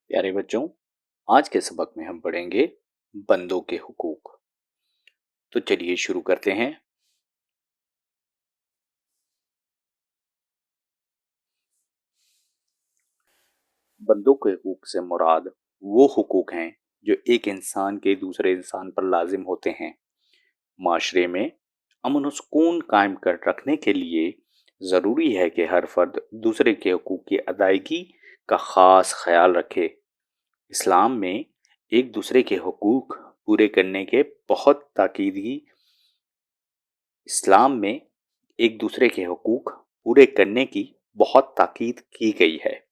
प्यारे बच्चों, आज के सबक में हम पढ़ेंगे बंदों के हुकूक। तो चलिए शुरू करते हैं। बंदों के हुकूक से मुराद वो हुकूक हैं जो एक इंसान के दूसरे इंसान पर लाजिम होते हैं। माशरे में अमन और सुकून कायम कर रखने के लिए ज़रूरी है कि हर फर्द दूसरे के हुकूक की अदायगी का ख़ास ख्याल रखे। इस्लाम में एक दूसरे के हुकूक पूरे करने के बहुत ताकीदी इस्लाम में एक दूसरे के हुकूक पूरे करने की बहुत ताकीद की गई है।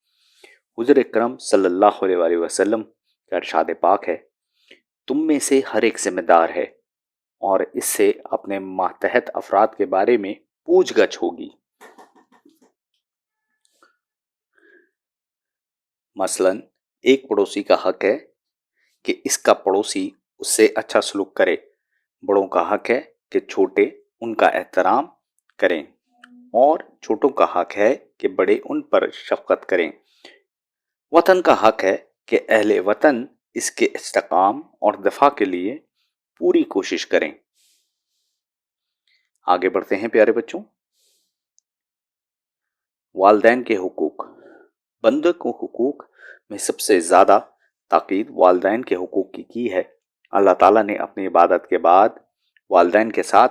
हुज़ूर अकरम सल्लल्लाहु अलैहि वसल्लम का इरशाद पाक है, तुम में से हर एक जिम्मेदार है और इससे अपने मातहत अफराद के बारे में पूछगछ होगी। मसलन एक पड़ोसी का हक है कि इसका पड़ोसी उससे अच्छा सलूक करे। बड़ों का हक है कि छोटे उनका एहतराम करें और छोटों का हक है कि बड़े उन पर शफकत करें। वतन का हक है कि अहले वतन इसके इस्तेकाम और दफा के लिए पूरी कोशिश करें। आगे बढ़ते हैं प्यारे बच्चों। वालिदैन के हुकूक। बंदे को हुकूक में सबसे ज़्यादा ताकीद वालिदैन के हुकूक की है। अल्लाह ताला ने अपनी इबादत के बाद वालिदैन के साथ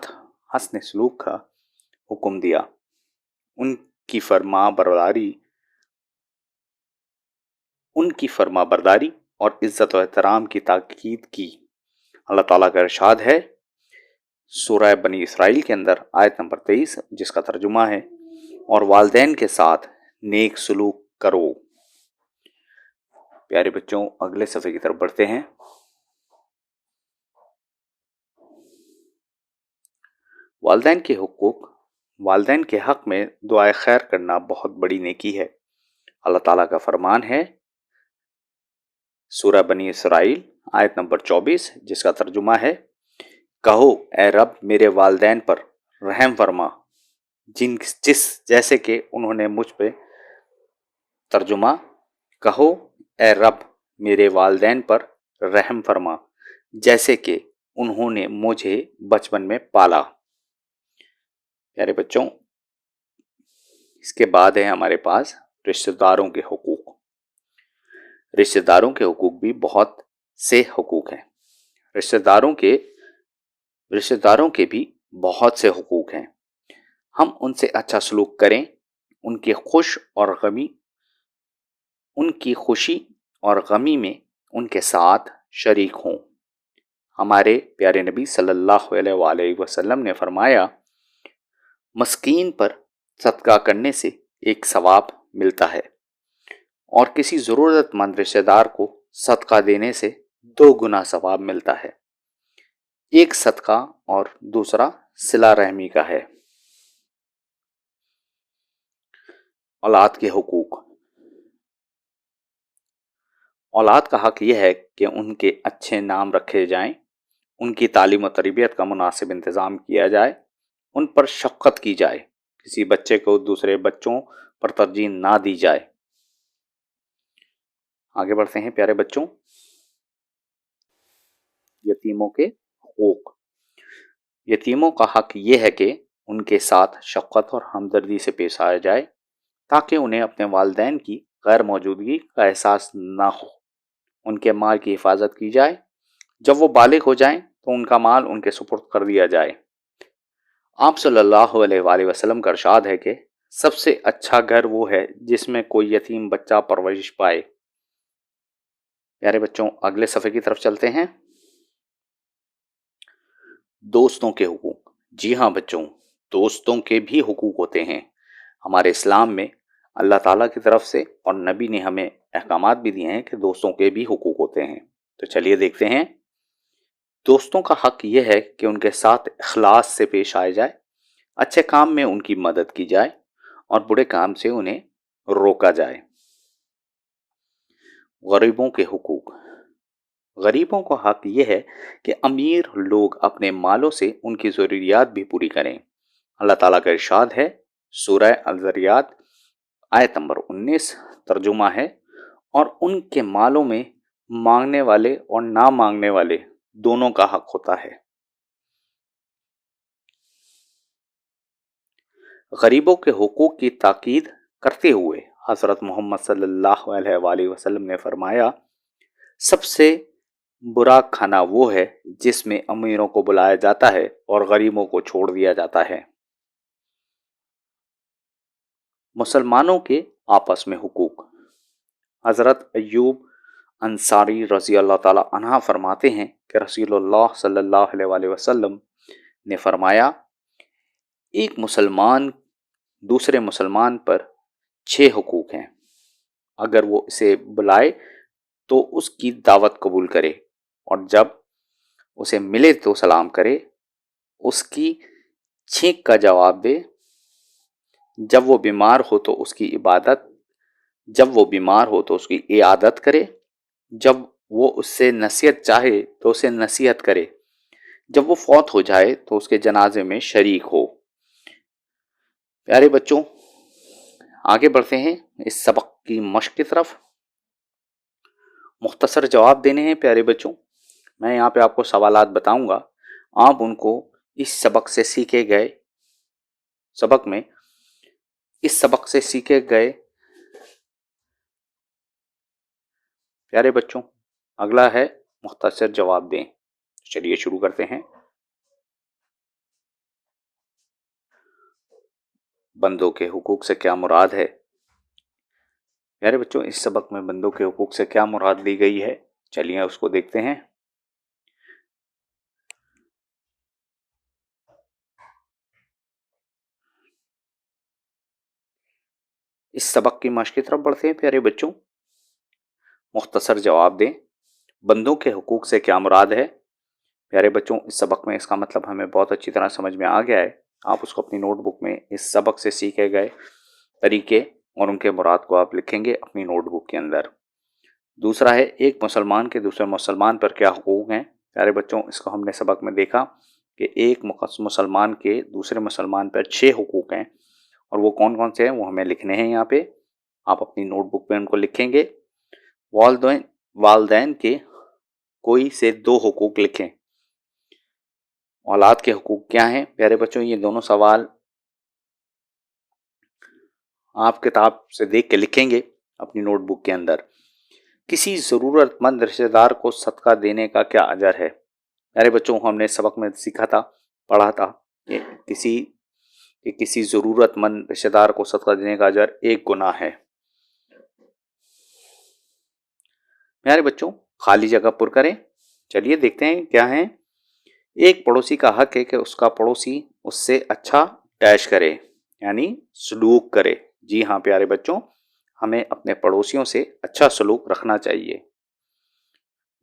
हस्न सलूक का हुक्म दिया। उनकी फरमा बरदारी और इज्जत और एहतराम की ताकीद की। अल्लाह ताला का इरशाद है सूरह बनी इसराइल के अंदर आयत नंबर 23, जिसका तर्जुमा है, और वालिदैन के साथ नेक सलूक करो। प्यारे बच्चों, अगले सफ़े की तरफ बढ़ते हैं। वालिदैन के हुकूक। वालिदैन के हक में दुआए खैर करना बहुत बड़ी नेकी है। अल्लाह ताला का फरमान है सूरह बनी इसराइल आयत नंबर 24, जिसका तर्जुमा है, कहो ए रब मेरे वालिदैन पर रहम फरमा जिस जैसे कि उन्होंने मुझ पे। तर्जुमा, कहो ए रब मेरे वालिदैन पर रहम फरमा जैसे कि उन्होंने मुझे बचपन में पाला। प्यारे बच्चों, इसके बाद है हमारे पास रिश्तेदारों के हुकूक। रिश्तेदारों के हुकूक भी बहुत से हुकूक हैं। रिश्तेदारों के भी बहुत से हुकूक हैं। हम उनसे अच्छा सलूक करें, उनकी खुशी और गमी में उनके साथ शरीक हों। हमारे प्यारे नबी सल्लल्लाहु अलैहि वसल्लम ने फरमाया, मस्कीन पर सदका करने से एक सवाब मिलता है और किसी ज़रूरतमंद रिश्तेदार को सदका देने से 2 गुना सवाब मिलता है। एक सदका और दूसरा सिला रहमी का है। औलाद के हुकूक। औलाद का हक यह है कि उनके अच्छे नाम रखे जाएं, उनकी तालीम और तरबियत का मुनासिब इंतज़ाम किया जाए, उन पर शफ़क़त की जाए, किसी बच्चे को दूसरे बच्चों पर तरजीह ना दी जाए। आगे बढ़ते हैं प्यारे बच्चों। यतीमों के हुकूक। यतीमों का हक ये है कि उनके साथ शफ़क़त और हमदर्दी से पेश आया जाए ताकि उन्हें अपने वालिदैन की गैर मौजूदगी का एहसास ना हो। उनके माल की हिफाजत की जाए। जब वो बालिग हो जाएं तो उनका माल उनके सुपुर्द कर दिया जाए। आप सल्लल्लाहु अलैहि वसल्लम का इरशाद है कि सबसे अच्छा घर वो है जिसमें कोई यतीम बच्चा परवरिश पाए। प्यारे बच्चों, अगले सफ़े की तरफ चलते हैं। दोस्तों के हुकूक। जी हाँ बच्चों, दोस्तों के भी हुकूक होते हैं। हमारे इस्लाम में अल्लाह ताला की तरफ से और नबी ने हमें अहकामात भी दिए हैं कि दोस्तों के भी हुकूक होते हैं। तो चलिए देखते हैं। दोस्तों का हक यह है कि उनके साथ इखलास से पेश आया जाए, अच्छे काम में उनकी मदद की जाए और बुरे काम से उन्हें रोका जाए। गरीबों के हुकूक। गरीबों का हक यह है कि अमीर लोग अपने मालों से उनकी ज़रूरियात भी पूरी करें। अल्लाह ताला का इरशाद है सूरह अल-ज़रियात आयत नंबर 19, तर्जुमा है, اور ان کے مالوں میں مانگنے والے اور نہ مانگنے والے دونوں کا حق ہوتا ہے۔ غریبوں کے حقوق کی تاکید کرتے ہوئے حضرت محمد صلی اللہ علیہ وآلہ وسلم نے فرمایا، سب سے برا کھانا وہ ہے جس میں امیروں کو بلایا جاتا ہے اور غریبوں کو چھوڑ دیا جاتا ہے۔ مسلمانوں کے آپس میں حقوق۔ حضرت ایوب انصاری رضی اللہ تعالی عنہ فرماتے ہیں کہ رسول اللہ صلی اللہ علیہ وآلہ وسلم نے فرمایا، ایک مسلمان دوسرے مسلمان پر 6 حقوق ہیں۔ اگر وہ اسے بلائے تو اس کی دعوت قبول کرے، اور جب اسے ملے تو سلام کرے، اس کی چھینک کا جواب دے، جب وہ بیمار ہو تو اس کی عیادت کرے، جب وہ اس سے نصیحت چاہے تو اسے نصیحت کرے، جب وہ فوت ہو جائے تو اس کے جنازے میں شریک ہو۔ پیارے بچوں، آگے بڑھتے ہیں اس سبق کی مشق کی طرف۔ مختصر جواب دینے ہیں پیارے بچوں۔ میں یہاں پہ آپ کو سوالات بتاؤں گا، آپ ان کو اس سبق سے سیکھے گئے پیارے بچوں، اگلا ہے مختصر جواب دیں۔ چلیے شروع کرتے ہیں۔ بندوں کے حقوق سے کیا مراد ہے؟ پیارے بچوں، اس سبق میں بندوں کے حقوق سے کیا مراد لی گئی ہے، چلیے اس کو دیکھتے ہیں۔ اس سبق کی مشق کی طرف بڑھتے ہیں پیارے بچوں۔ مختصر جواب دیں، بندوں کے حقوق سے کیا مراد ہے؟ پیارے بچوں، اس سبق میں اس کا مطلب ہمیں بہت اچھی طرح سمجھ میں آ گیا ہے۔ آپ اس کو اپنی نوٹ بک میں اس سبق سے سیکھے گئے طریقے اور ان کے مراد کو آپ لکھیں گے اپنی نوٹ بک کے اندر۔ دوسرا ہے، ایک مسلمان کے دوسرے مسلمان پر کیا حقوق ہیں؟ پیارے بچوں، اس کو ہم نے سبق میں دیکھا کہ ایک مسلمان کے دوسرے مسلمان پر 6 حقوق ہیں، اور وہ کون کون سے ہیں وہ ہمیں لکھنے ہیں یہاں پہ۔ آپ اپنی نوٹ بک میں ان کو لکھیں گے۔ والدین کے کوئی سے 2 حقوق لکھیں۔ اولاد کے حقوق کیا ہیں؟ پیارے بچوں، یہ دونوں سوال آپ کتاب سے دیکھ کے لکھیں گے اپنی نوٹ بک کے اندر۔ کسی ضرورت مند رشتہ دار کو صدقہ دینے کا کیا اجر ہے؟ پیارے بچوں، ہم نے سبق میں پڑھا تھا کہ کسی ضرورت مند رشتہ دار کو صدقہ دینے کا اجر 1 گنا ہے۔ پیارے بچوں، خالی جگہ پر کریں۔ چلیے دیکھتے ہیں کیا ہیں۔ ایک پڑوسی کا حق ہے کہ اس کا پڑوسی اس سے اچھا ڈیش کرے، یعنی سلوک کرے۔ جی ہاں پیارے بچوں، ہمیں اپنے پڑوسیوں سے اچھا سلوک رکھنا چاہیے۔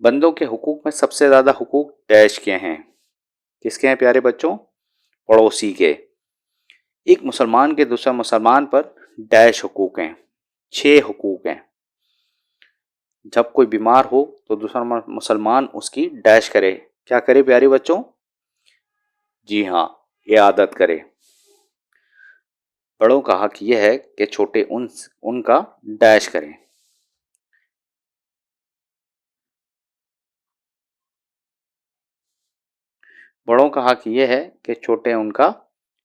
بندوں کے حقوق میں سب سے زیادہ حقوق ڈیش کے ہیں۔ کس کے ہیں پیارے بچوں؟ پڑوسی کے۔ ایک مسلمان کے دوسرے مسلمان پر ڈیش حقوق ہیں، 6 حقوق ہیں۔ جب کوئی بیمار ہو تو دوسرا مسلمان اس کی ڈیش کرے۔ کیا کرے پیارے بچوں؟ جی ہاں، عیادت کرے۔ بڑوں کا حق یہ ہے کہ چھوٹے ان کا ڈیش کریں۔ بڑوں کا حق یہ ہے کہ چھوٹے ان کا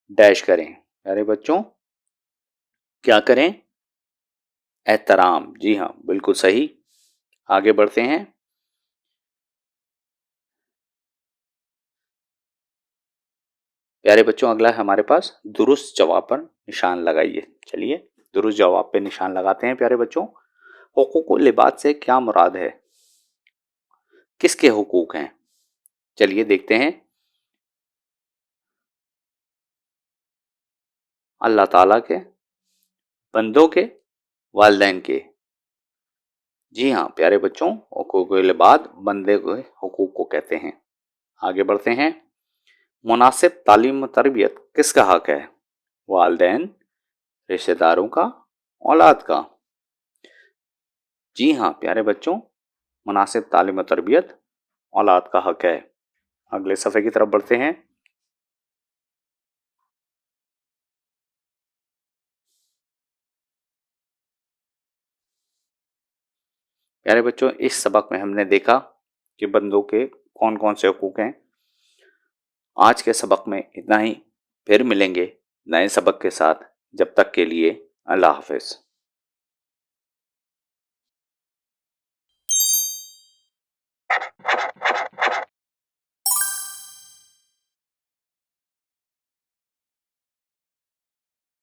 ڈیش کریں۔ پیارے بچوں، کیا کریں؟ احترام۔ جی ہاں، بالکل صحیح۔ آگے بڑھتے ہیں۔ پیارے بچوں، اگلا ہے ہمارے پاس درست جواب پر نشان لگائیے۔ چلیے درست جواب پہ نشان لگاتے ہیں پیارے بچوں۔ حقوق العباد سے کیا مراد ہے؟ کس کے حقوق ہیں؟ چلیے دیکھتے ہیں۔ اللہ تعالیٰ کے، بندوں کے، والدین کے۔ جی ہاں پیارے بچوں، حقوق العباد بندے کے حقوق کو کہتے ہیں۔ آگے بڑھتے ہیں۔ مناسب تعلیم و تربیت کس کا حق ہے؟ والدین، رشتہ داروں کا، اولاد کا۔ جی ہاں پیارے بچوں، مناسب تعلیم و تربیت اولاد کا حق ہے۔ اگلے صفحے کی طرف بڑھتے ہیں۔ پیارے بچوں، اس سبق میں ہم نے دیکھا کہ بندوں کے کون کون سے حقوق ہیں۔ آج کے سبق میں اتنا ہی، پھر ملیں گے نئے سبق کے ساتھ۔ جب تک کے لیے اللہ حافظ۔